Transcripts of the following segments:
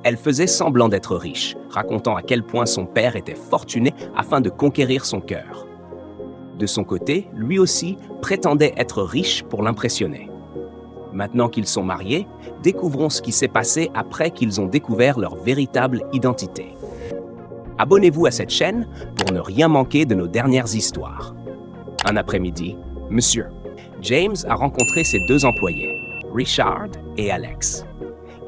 Elle faisait semblant d'être riche, racontant à quel point son père était fortuné afin de conquérir son cœur. De son côté, lui aussi prétendait être riche pour l'impressionner. Maintenant qu'ils sont mariés, découvrons ce qui s'est passé après qu'ils ont découvert leur véritable identité. Abonnez-vous à cette chaîne pour ne rien manquer de nos dernières histoires. Un après-midi, Monsieur James a rencontré ses deux employés, Richard et Alex.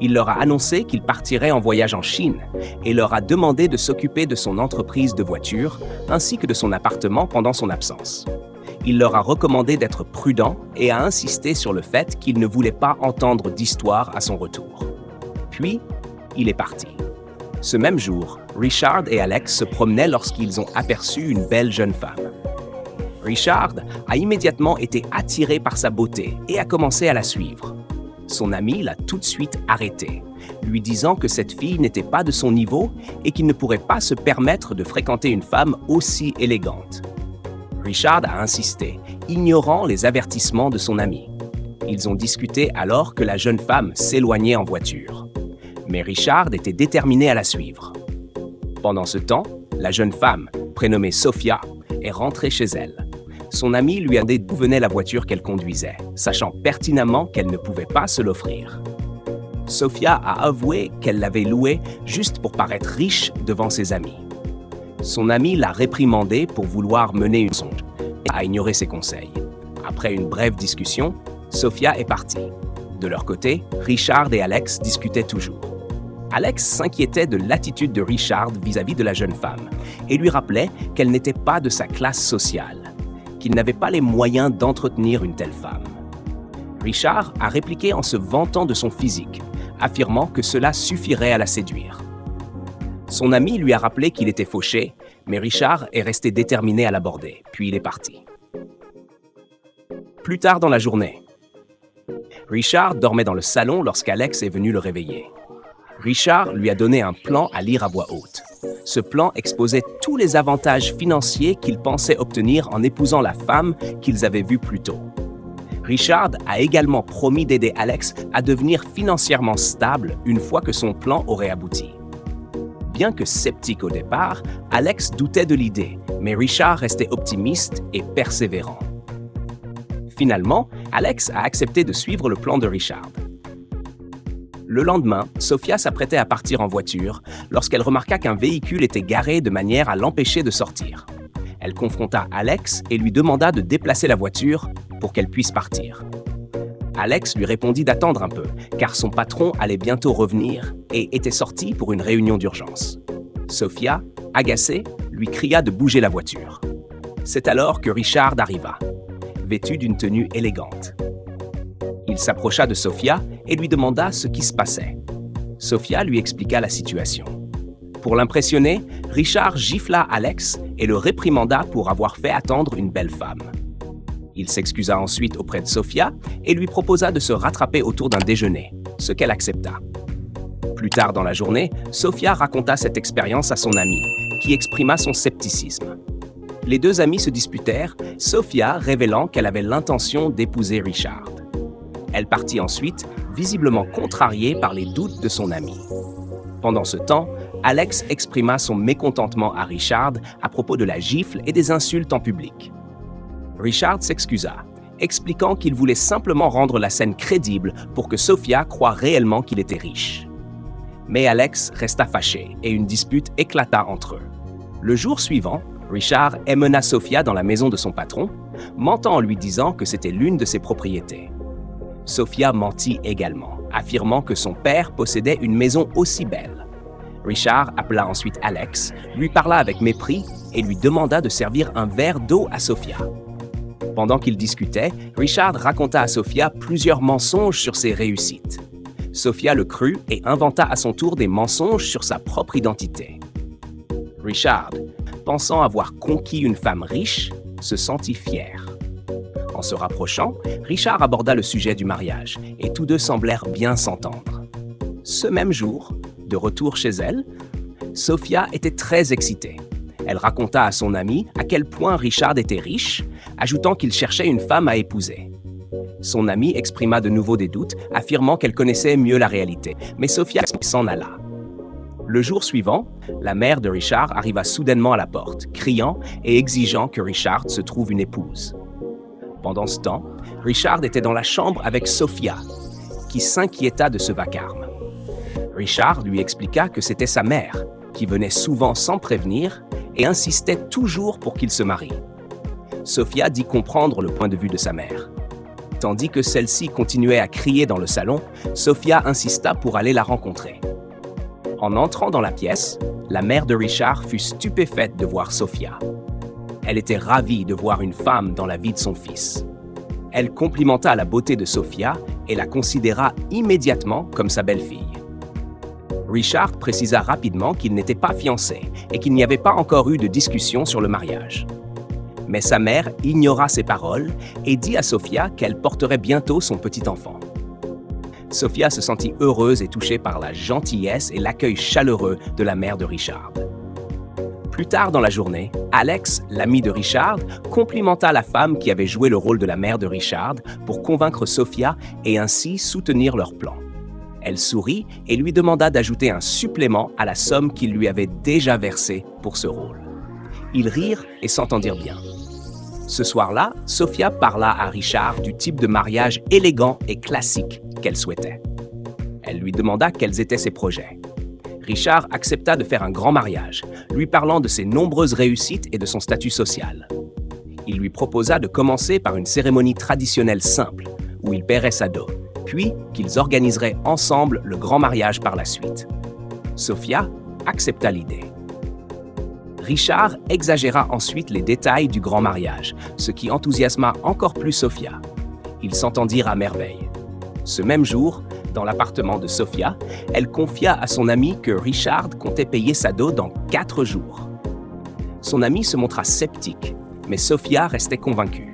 Il leur a annoncé qu'il partirait en voyage en Chine et leur a demandé de s'occuper de son entreprise de voitures ainsi que de son appartement pendant son absence. Il leur a recommandé d'être prudents et a insisté sur le fait qu'il ne voulait pas entendre d'histoire à son retour. Puis, il est parti. Ce même jour, Richard et Alex se promenaient lorsqu'ils ont aperçu une belle jeune femme. Richard a immédiatement été attiré par sa beauté et a commencé à la suivre. Son ami l'a tout de suite arrêté, lui disant que cette fille n'était pas de son niveau et qu'il ne pourrait pas se permettre de fréquenter une femme aussi élégante. Richard a insisté, ignorant les avertissements de son ami. Ils ont discuté alors que la jeune femme s'éloignait en voiture. Mais Richard était déterminé à la suivre. Pendant ce temps, la jeune femme, prénommée Sophia, est rentrée chez elle. Son ami lui a dit d'où venait la voiture qu'elle conduisait, sachant pertinemment qu'elle ne pouvait pas se l'offrir. Sophia a avoué qu'elle l'avait louée juste pour paraître riche devant ses amis. Son ami l'a réprimandé pour vouloir mener une songe et a ignoré ses conseils. Après une brève discussion, Sophia est partie. De leur côté, Richard et Alex discutaient toujours. Alex s'inquiétait de l'attitude de Richard vis-à-vis de la jeune femme et lui rappelait qu'elle n'était pas de sa classe sociale, qu'il n'avait pas les moyens d'entretenir une telle femme. Richard a répliqué en se vantant de son physique, affirmant que cela suffirait à la séduire. Son ami lui a rappelé qu'il était fauché, mais Richard est resté déterminé à l'aborder, puis il est parti. Plus tard dans la journée, Richard dormait dans le salon lorsqu'Alex est venu le réveiller. Richard lui a donné un plan à lire à voix haute. Ce plan exposait tous les avantages financiers qu'il pensait obtenir en épousant la femme qu'ils avaient vue plus tôt. Richard a également promis d'aider Alex à devenir financièrement stable une fois que son plan aurait abouti. Bien que sceptique au départ, Alex doutait de l'idée, mais Richard restait optimiste et persévérant. Finalement, Alex a accepté de suivre le plan de Richard. Le lendemain, Sophia s'apprêtait à partir en voiture lorsqu'elle remarqua qu'un véhicule était garé de manière à l'empêcher de sortir. Elle confronta Alex et lui demanda de déplacer la voiture pour qu'elle puisse partir. Alex lui répondit d'attendre un peu, car son patron allait bientôt revenir et était sorti pour une réunion d'urgence. Sophia, agacée, lui cria de bouger la voiture. C'est alors que Richard arriva, vêtu d'une tenue élégante. Il s'approcha de Sophia et lui demanda ce qui se passait. Sophia lui expliqua la situation. Pour l'impressionner, Richard gifla Alex et le réprimanda pour avoir fait attendre une belle femme. Il s'excusa ensuite auprès de Sophia et lui proposa de se rattraper autour d'un déjeuner, ce qu'elle accepta. Plus tard dans la journée, Sophia raconta cette expérience à son ami, qui exprima son scepticisme. Les deux amis se disputèrent, Sophia révélant qu'elle avait l'intention d'épouser Richard. Elle partit ensuite, visiblement contrariée par les doutes de son ami. Pendant ce temps, Alex exprima son mécontentement à Richard à propos de la gifle et des insultes en public. Richard s'excusa, expliquant qu'il voulait simplement rendre la scène crédible pour que Sophia croie réellement qu'il était riche. Mais Alex resta fâché et une dispute éclata entre eux. Le jour suivant, Richard emmena Sophia dans la maison de son patron, mentant en lui disant que c'était l'une de ses propriétés. Sophia mentit également, affirmant que son père possédait une maison aussi belle. Richard appela ensuite Alex, lui parla avec mépris et lui demanda de servir un verre d'eau à Sophia. Pendant qu'ils discutaient, Richard raconta à Sophia plusieurs mensonges sur ses réussites. Sophia le crut et inventa à son tour des mensonges sur sa propre identité. Richard, pensant avoir conquis une femme riche, se sentit fier. En se rapprochant, Richard aborda le sujet du mariage et tous deux semblèrent bien s'entendre. Ce même jour, de retour chez elle, Sophia était très excitée. Elle raconta à son ami à quel point Richard était riche, ajoutant qu'il cherchait une femme à épouser. Son ami exprima de nouveau des doutes, affirmant qu'elle connaissait mieux la réalité, mais Sophia s'en alla. Le jour suivant, la mère de Richard arriva soudainement à la porte, criant et exigeant que Richard se trouve une épouse. Pendant ce temps, Richard était dans la chambre avec Sophia, qui s'inquiéta de ce vacarme. Richard lui expliqua que c'était sa mère, qui venait souvent sans prévenir et insistait toujours pour qu'il se marie. Sophia dit comprendre le point de vue de sa mère. Tandis que celle-ci continuait à crier dans le salon, Sophia insista pour aller la rencontrer. En entrant dans la pièce, la mère de Richard fut stupéfaite de voir Sophia. Elle était ravie de voir une femme dans la vie de son fils. Elle complimenta la beauté de Sophia et la considéra immédiatement comme sa belle-fille. Richard précisa rapidement qu'il n'était pas fiancé et qu'il n'y avait pas encore eu de discussion sur le mariage. Mais sa mère ignora ces paroles et dit à Sophia qu'elle porterait bientôt son petit enfant. Sophia se sentit heureuse et touchée par la gentillesse et l'accueil chaleureux de la mère de Richard. Plus tard dans la journée, Alex, l'ami de Richard, complimenta la femme qui avait joué le rôle de la mère de Richard pour convaincre Sophia et ainsi soutenir leur plan. Elle sourit et lui demanda d'ajouter un supplément à la somme qu'il lui avait déjà versée pour ce rôle. Ils rirent et s'entendirent bien. Ce soir-là, Sophia parla à Richard du type de mariage élégant et classique qu'elle souhaitait. Elle lui demanda quels étaient ses projets. Richard accepta de faire un grand mariage, lui parlant de ses nombreuses réussites et de son statut social. Il lui proposa de commencer par une cérémonie traditionnelle simple, où il paierait sa dot, puis qu'ils organiseraient ensemble le grand mariage par la suite. Sophia accepta l'idée. Richard exagéra ensuite les détails du grand mariage, ce qui enthousiasma encore plus Sophia. Ils s'entendirent à merveille. Ce même jour, dans l'appartement de Sophia, elle confia à son ami que Richard comptait payer sa dot dans 4 jours. Son ami se montra sceptique, mais Sophia restait convaincue.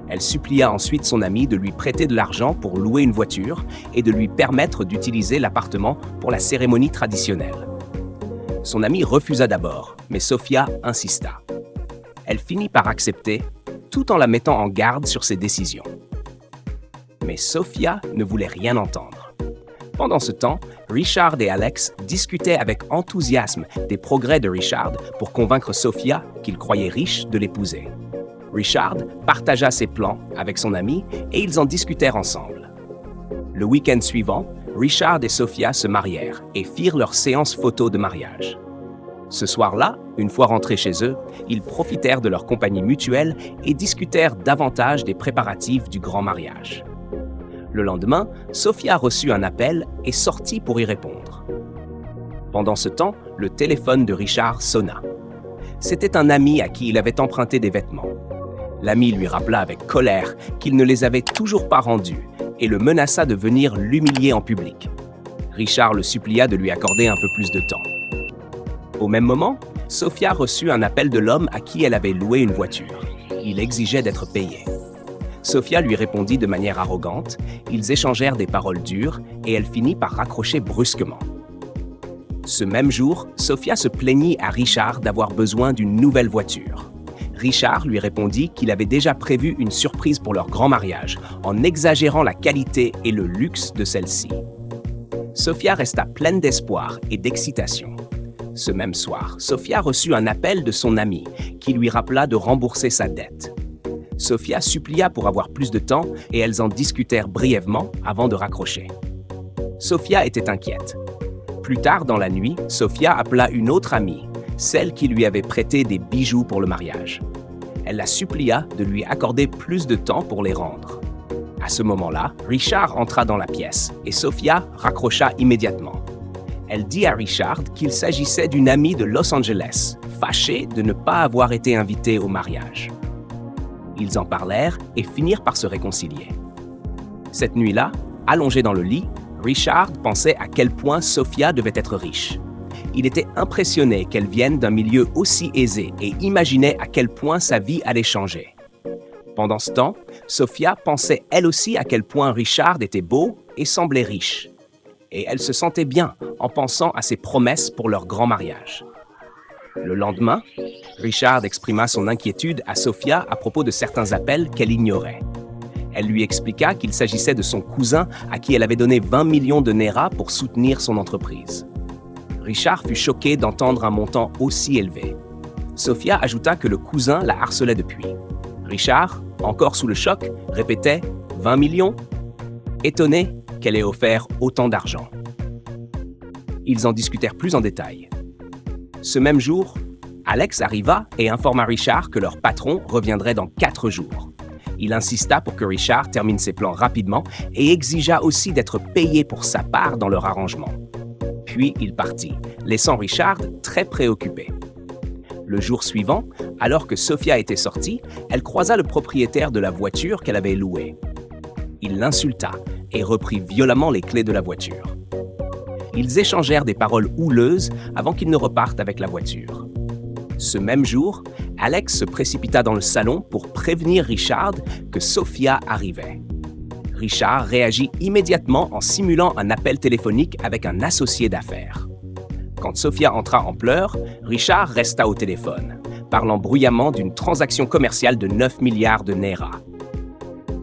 Elle supplia ensuite son ami de lui prêter de l'argent pour louer une voiture et de lui permettre d'utiliser l'appartement pour la cérémonie traditionnelle. Son ami refusa d'abord, mais Sophia insista. Elle finit par accepter, tout en la mettant en garde sur ses décisions. Mais Sophia ne voulait rien entendre. Pendant ce temps, Richard et Alex discutaient avec enthousiasme des progrès de Richard pour convaincre Sophia, qu'il croyait riche, de l'épouser. Richard partagea ses plans avec son ami et ils en discutèrent ensemble. Le week-end suivant, Richard et Sophia se marièrent et firent leur séance photo de mariage. Ce soir-là, une fois rentrés chez eux, ils profitèrent de leur compagnie mutuelle et discutèrent davantage des préparatifs du grand mariage. Le lendemain, Sophia reçut un appel et sortit pour y répondre. Pendant ce temps, le téléphone de Richard sonna. C'était un ami à qui il avait emprunté des vêtements. L'ami lui rappela avec colère qu'il ne les avait toujours pas rendus et le menaça de venir l'humilier en public. Richard le supplia de lui accorder un peu plus de temps. Au même moment, Sophia reçut un appel de l'homme à qui elle avait loué une voiture. Il exigeait d'être payé. Sophia lui répondit de manière arrogante, ils échangèrent des paroles dures et elle finit par raccrocher brusquement. Ce même jour, Sophia se plaignit à Richard d'avoir besoin d'une nouvelle voiture. Richard lui répondit qu'il avait déjà prévu une surprise pour leur grand mariage, en exagérant la qualité et le luxe de celle-ci. Sophia resta pleine d'espoir et d'excitation. Ce même soir, Sophia reçut un appel de son ami, qui lui rappela de rembourser sa dette. Sophia supplia pour avoir plus de temps et elles en discutèrent brièvement avant de raccrocher. Sophia était inquiète. Plus tard dans la nuit, Sophia appela une autre amie, celle qui lui avait prêté des bijoux pour le mariage. Elle la supplia de lui accorder plus de temps pour les rendre. À ce moment-là, Richard entra dans la pièce et Sophia raccrocha immédiatement. Elle dit à Richard qu'il s'agissait d'une amie de Los Angeles, fâchée de ne pas avoir été invitée au mariage. Ils en parlèrent et finirent par se réconcilier. Cette nuit-là, allongé dans le lit, Richard pensait à quel point Sophia devait être riche. Il était impressionné qu'elle vienne d'un milieu aussi aisé et imaginait à quel point sa vie allait changer. Pendant ce temps, Sophia pensait elle aussi à quel point Richard était beau et semblait riche. Et elle se sentait bien en pensant à ses promesses pour leur grand mariage. Le lendemain, Richard exprima son inquiétude à Sophia à propos de certains appels qu'elle ignorait. Elle lui expliqua qu'il s'agissait de son cousin à qui elle avait donné 20 millions de Naira pour soutenir son entreprise. Richard fut choqué d'entendre un montant aussi élevé. Sophia ajouta que le cousin la harcelait depuis. Richard, encore sous le choc, répétait « 20 millions ?» étonné qu'elle ait offert autant d'argent. Ils en discutèrent plus en détail. Ce même jour, Alex arriva et informa Richard que leur patron reviendrait dans 4 jours. Il insista pour que Richard termine ses plans rapidement et exigea aussi d'être payé pour sa part dans leur arrangement. Puis il partit, laissant Richard très préoccupé. Le jour suivant, alors que Sophia était sortie, elle croisa le propriétaire de la voiture qu'elle avait louée. Il l'insulta et reprit violemment les clés de la voiture. Ils échangèrent des paroles houleuses avant qu'ils ne repartent avec la voiture. Ce même jour, Alex se précipita dans le salon pour prévenir Richard que Sophia arrivait. Richard réagit immédiatement en simulant un appel téléphonique avec un associé d'affaires. Quand Sophia entra en pleurs, Richard resta au téléphone, parlant bruyamment d'une transaction commerciale de 9 milliards de Naira.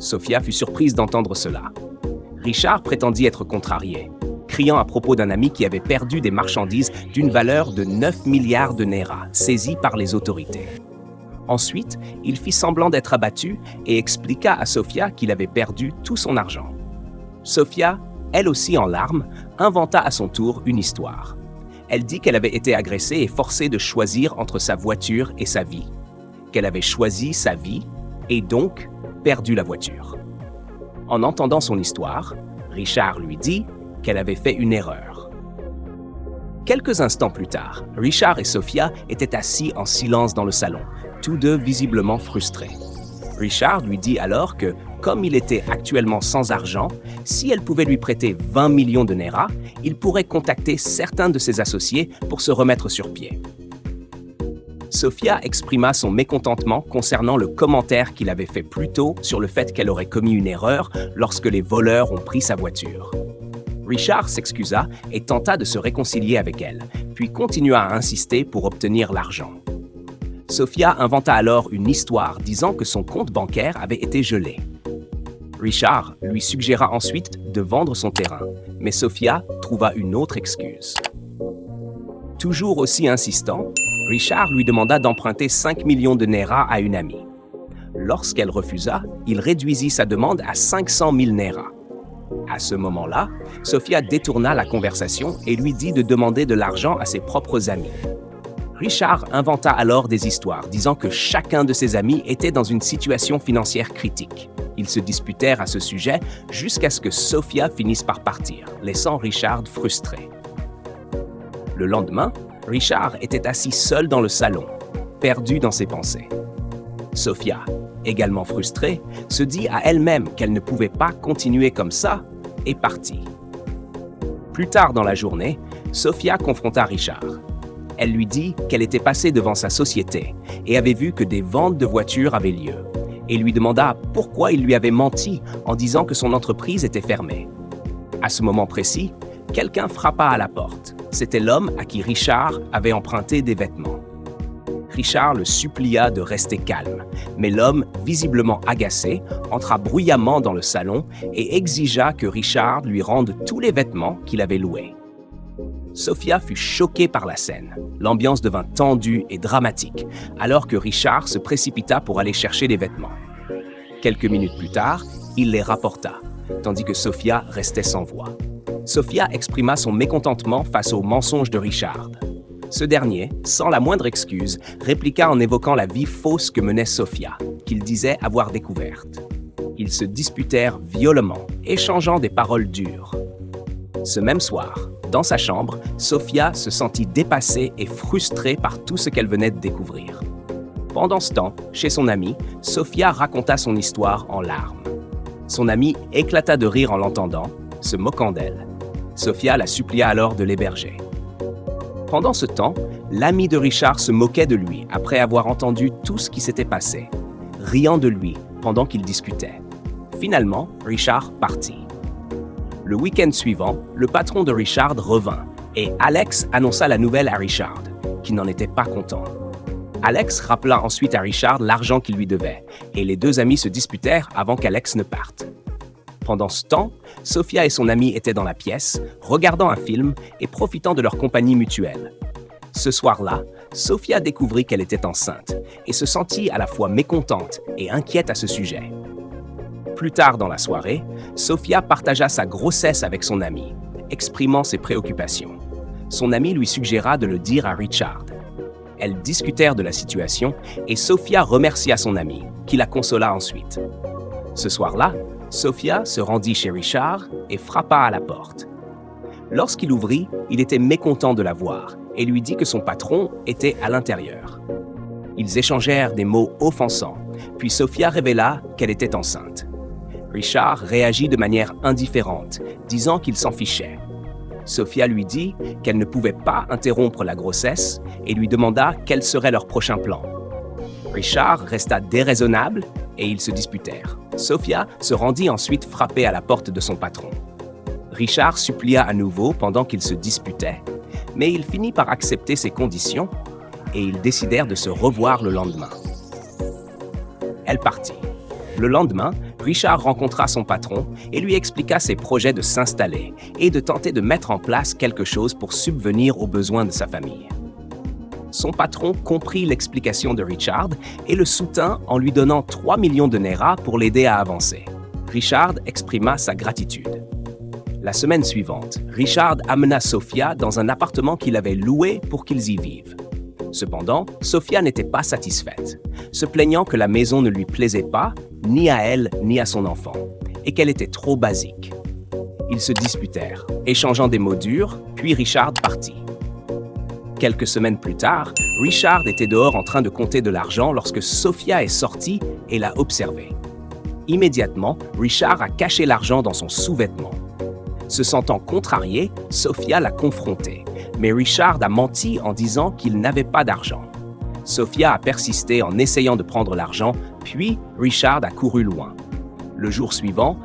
Sophia fut surprise d'entendre cela. Richard prétendit être contrarié, criant à propos d'un ami qui avait perdu des marchandises d'une valeur de 9 milliards de Naira, saisies par les autorités. Ensuite, il fit semblant d'être abattu et expliqua à Sophia qu'il avait perdu tout son argent. Sophia, elle aussi en larmes, inventa à son tour une histoire. Elle dit qu'elle avait été agressée et forcée de choisir entre sa voiture et sa vie, qu'elle avait choisi sa vie et donc perdu la voiture. En entendant son histoire, Richard lui dit qu'elle avait fait une erreur. Quelques instants plus tard, Richard et Sophia étaient assis en silence dans le salon, tous deux visiblement frustrés. Richard lui dit alors que, comme il était actuellement sans argent, si elle pouvait lui prêter 20 millions de Naira, il pourrait contacter certains de ses associés pour se remettre sur pied. Sophia exprima son mécontentement concernant le commentaire qu'il avait fait plus tôt sur le fait qu'elle aurait commis une erreur lorsque les voleurs ont pris sa voiture. Richard s'excusa et tenta de se réconcilier avec elle, puis continua à insister pour obtenir l'argent. Sophia inventa alors une histoire disant que son compte bancaire avait été gelé. Richard lui suggéra ensuite de vendre son terrain, mais Sophia trouva une autre excuse. Toujours aussi insistant, Richard lui demanda d'emprunter 5 millions de Naira à une amie. Lorsqu'elle refusa, il réduisit sa demande à 500 000 Naira. À ce moment-là, Sophia détourna la conversation et lui dit de demander de l'argent à ses propres amis. Richard inventa alors des histoires, disant que chacun de ses amis était dans une situation financière critique. Ils se disputèrent à ce sujet jusqu'à ce que Sophia finisse par partir, laissant Richard frustré. Le lendemain, Richard était assis seul dans le salon, perdu dans ses pensées. Sophia, également frustrée, se dit à elle-même qu'elle ne pouvait pas continuer comme ça et partit. Plus tard dans la journée, Sophia confronta Richard. Elle lui dit qu'elle était passée devant sa société et avait vu que des ventes de voitures avaient lieu, et lui demanda pourquoi il lui avait menti en disant que son entreprise était fermée. À ce moment précis, quelqu'un frappa à la porte. C'était l'homme à qui Richard avait emprunté des vêtements. Richard le supplia de rester calme, mais l'homme, visiblement agacé, entra bruyamment dans le salon et exigea que Richard lui rende tous les vêtements qu'il avait loués. Sophia fut choquée par la scène. L'ambiance devint tendue et dramatique, alors que Richard se précipita pour aller chercher les vêtements. Quelques minutes plus tard, il les rapporta, tandis que Sophia restait sans voix. Sophia exprima son mécontentement face aux mensonges de Richard. Ce dernier, sans la moindre excuse, répliqua en évoquant la vie fausse que menait Sophia, qu'il disait avoir découverte. Ils se disputèrent violemment, échangeant des paroles dures. Ce même soir, dans sa chambre, Sophia se sentit dépassée et frustrée par tout ce qu'elle venait de découvrir. Pendant ce temps, chez son amie, Sophia raconta son histoire en larmes. Son amie éclata de rire en l'entendant, se moquant d'elle. Sophia la supplia alors de l'héberger. Pendant ce temps, l'ami de Richard se moquait de lui après avoir entendu tout ce qui s'était passé, riant de lui pendant qu'ils discutaient. Finalement, Richard partit. Le week-end suivant, le patron de Richard revint et Alex annonça la nouvelle à Richard, qui n'en était pas content. Alex rappela ensuite à Richard l'argent qu'il lui devait et les deux amis se disputèrent avant qu'Alex ne parte. Pendant ce temps, Sophia et son amie étaient dans la pièce, regardant un film et profitant de leur compagnie mutuelle. Ce soir-là, Sophia découvrit qu'elle était enceinte et se sentit à la fois mécontente et inquiète à ce sujet. Plus tard dans la soirée, Sophia partagea sa grossesse avec son amie, exprimant ses préoccupations. Son amie lui suggéra de le dire à Richard. Elles discutèrent de la situation et Sophia remercia son amie, qui la consola ensuite. Ce soir-là, Sophia se rendit chez Richard et frappa à la porte. Lorsqu'il ouvrit, il était mécontent de la voir et lui dit que son patron était à l'intérieur. Ils échangèrent des mots offensants, puis Sophia révéla qu'elle était enceinte. Richard réagit de manière indifférente, disant qu'il s'en fichait. Sophia lui dit qu'elle ne pouvait pas interrompre la grossesse et lui demanda quel serait leur prochain plan. Richard resta déraisonnable et ils se disputèrent. Sophia se rendit ensuite frapper à la porte de son patron. Richard supplia à nouveau pendant qu'ils se disputaient, mais il finit par accepter ses conditions et ils décidèrent de se revoir le lendemain. Elle partit. Le lendemain, Richard rencontra son patron et lui expliqua ses projets de s'installer et de tenter de mettre en place quelque chose pour subvenir aux besoins de sa famille. Son patron comprit l'explication de Richard et le soutint en lui donnant 3 millions de Naira pour l'aider à avancer. Richard exprima sa gratitude. La semaine suivante, Richard amena Sophia dans un appartement qu'il avait loué pour qu'ils y vivent. Cependant, Sophia n'était pas satisfaite, se plaignant que la maison ne lui plaisait pas, ni à elle ni à son enfant, et qu'elle était trop basique. Ils se disputèrent, échangeant des mots durs, puis Richard partit. Quelques semaines plus tard, Richard était dehors en train de compter de l'argent lorsque Sophia est sortie et l'a observé. Immédiatement, Richard a caché l'argent dans son sous-vêtement. Se sentant contrarié, Sophia l'a confronté, mais Richard a menti en disant qu'il n'avait pas d'argent. Sophia a persisté en essayant de prendre l'argent, puis Richard a couru loin. Le jour suivant,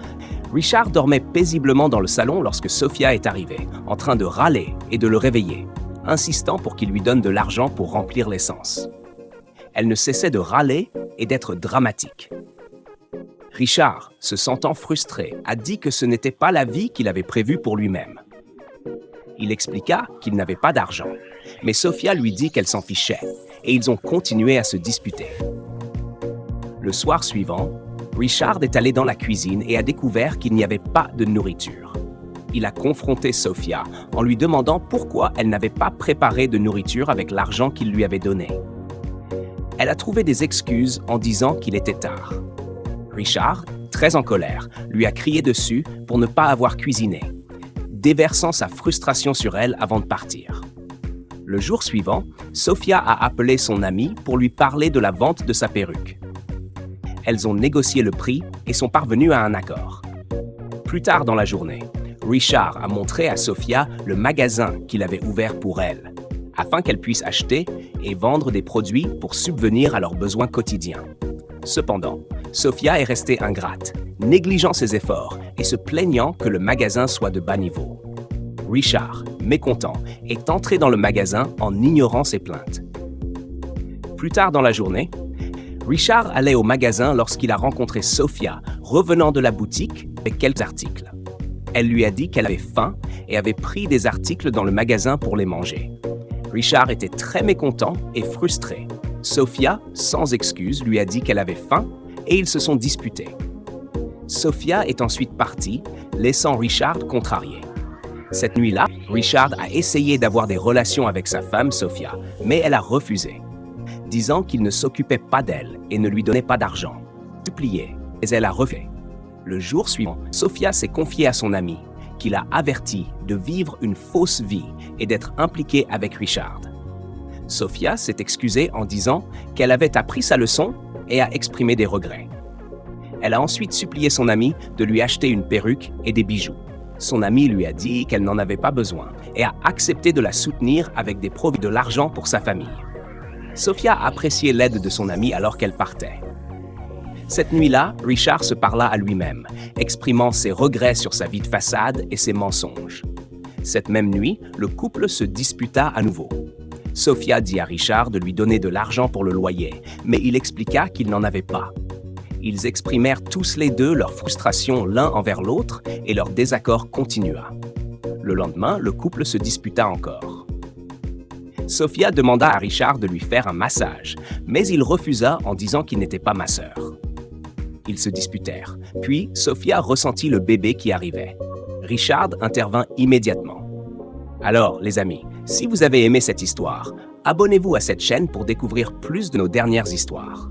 Richard dormait paisiblement dans le salon lorsque Sophia est arrivée, en train de râler et de le réveiller, insistant pour qu'il lui donne de l'argent pour remplir l'essence. Elle ne cessait de râler et d'être dramatique. Richard, se sentant frustré, a dit que ce n'était pas la vie qu'il avait prévue pour lui-même. Il expliqua qu'il n'avait pas d'argent, mais Sophia lui dit qu'elle s'en fichait, et ils ont continué à se disputer. Le soir suivant, Richard est allé dans la cuisine et a découvert qu'il n'y avait pas de nourriture. Il a confronté Sophia en lui demandant pourquoi elle n'avait pas préparé de nourriture avec l'argent qu'il lui avait donné. Elle a trouvé des excuses en disant qu'il était tard. Richard, très en colère, lui a crié dessus pour ne pas avoir cuisiné, déversant sa frustration sur elle avant de partir. Le jour suivant, Sophia a appelé son amie pour lui parler de la vente de sa perruque. Elles ont négocié le prix et sont parvenues à un accord. Plus tard dans la journée, Richard a montré à Sophia le magasin qu'il avait ouvert pour elle, afin qu'elle puisse acheter et vendre des produits pour subvenir à leurs besoins quotidiens. Cependant, Sophia est restée ingrate, négligeant ses efforts et se plaignant que le magasin soit de bas niveau. Richard, mécontent, est entré dans le magasin en ignorant ses plaintes. Plus tard dans la journée, Richard allait au magasin lorsqu'il a rencontré Sophia revenant de la boutique avec quelques articles. Elle lui a dit qu'elle avait faim et avait pris des articles dans le magasin pour les manger. Richard était très mécontent et frustré. Sophia, sans excuse, lui a dit qu'elle avait faim et ils se sont disputés. Sophia est ensuite partie, laissant Richard contrarié. Cette nuit-là, Richard a essayé d'avoir des relations avec sa femme Sophia, mais elle a refusé, disant qu'il ne s'occupait pas d'elle et ne lui donnait pas d'argent. Supplié, mais elle a refusé. Le jour suivant, Sophia s'est confiée à son ami, qui l'a averti de vivre une fausse vie et d'être impliquée avec Richard. Sophia s'est excusée en disant qu'elle avait appris sa leçon et a exprimé des regrets. Elle a ensuite supplié son ami de lui acheter une perruque et des bijoux. Son ami lui a dit qu'elle n'en avait pas besoin et a accepté de la soutenir avec des profits de l'argent pour sa famille. Sophia a apprécié l'aide de son ami alors qu'elle partait. Cette nuit-là, Richard se parla à lui-même, exprimant ses regrets sur sa vie de façade et ses mensonges. Cette même nuit, le couple se disputa à nouveau. Sophia dit à Richard de lui donner de l'argent pour le loyer, mais il expliqua qu'il n'en avait pas. Ils exprimèrent tous les deux leur frustration l'un envers l'autre et leur désaccord continua. Le lendemain, le couple se disputa encore. Sophia demanda à Richard de lui faire un massage, mais il refusa en disant qu'il n'était pas masseur. Ils se disputèrent, puis Sophia ressentit le bébé qui arrivait. Richard intervint immédiatement. Alors, les amis, si vous avez aimé cette histoire, abonnez-vous à cette chaîne pour découvrir plus de nos dernières histoires.